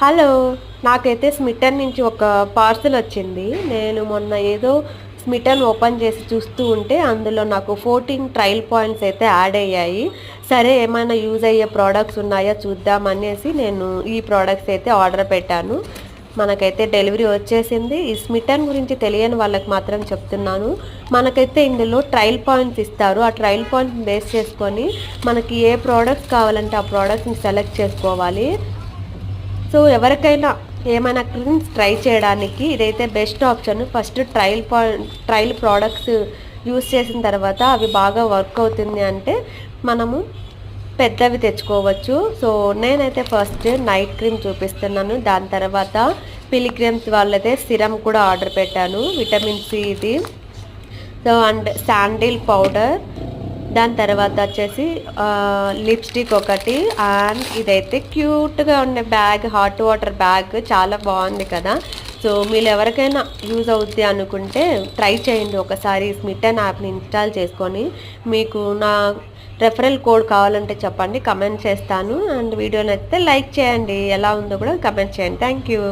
Hello! నాకైతే smitten నుంచి ఒక పార్సెల్ వచ్చింది. నేను మొన్న ఏదో స్మిటన్ ఓపెన్ చేసి చూస్తూ ఉంటే అందులో నాకు 14 ట్రయల్ పాయింట్స్ అయితే యాడ్ అయ్యాయి. సరే ఏమైనా యూజ్ అయ్యే ప్రొడక్ట్స్ ఉన్నాయా చూద్దాం అనేసి నేను ఈ ప్రొడక్ట్స్ అయితే ఆర్డర్ పెట్టాను. మనకైతే డెలివరీ వచ్చేసింది. ఈ స్మిటన్ గురించి తెలియని వాళ్ళకి మాత్రం చెప్తున్నాను. మనకైతే ఇందులో ట్రయల్ పాయింట్స్ ఇస్తారు. ఆ ట్రయల్ పాయింట్స్‌ని బేస్ చేసుకొని మనకి ఏ ప్రొడక్ట్స్ కావాలంటే ఆ ప్రొడక్ట్స్‌ని సెలెక్ట్ చేసుకోవాలి. సో ఎవరికైనా ఏమైనా క్రీమ్స్ ట్రై చేయడానికి ఇదైతే best option. First trial products use చేసిన తర్వాత అవి బాగా వర్క్ అవుతుంది అంటే మనము పెద్దవి తెచ్చుకోవచ్చు. సో నేనైతే ఫస్ట్ నైట్ క్రీమ్ చూపిస్తున్నాను. దాని తర్వాత పిలిగ్రిమ్స్ వాళ్ళదే సిరమ్ కూడా ఆర్డర్ పెట్టాను, విటమిన్ సి ఇది. సో అండ్ శాండిల్ పౌడర్, దాని తర్వాత వచ్చేసి లిప్స్టిక్ ఒకటి, అండ్ ఇదైతే క్యూట్గా ఉండే బ్యాగ్, హాట్ వాటర్ బ్యాగ్ చాలా బాగుంది కదా. సో మీరు ఎవరికైనా యూజ్ అవుద్ది అనుకుంటే ట్రై చేయండి ఒకసారి స్మిటన్ యాప్ని ఇన్స్టాల్ చేసుకొని. మీకు నా రెఫరల్ కోడ్ కావాలంటే చెప్పండి, కమెంట్ చేస్తాను. అండ్ వీడియో నచ్చితే లైక్ చేయండి, ఎలా ఉందో కూడా కమెంట్ చేయండి. Thank you.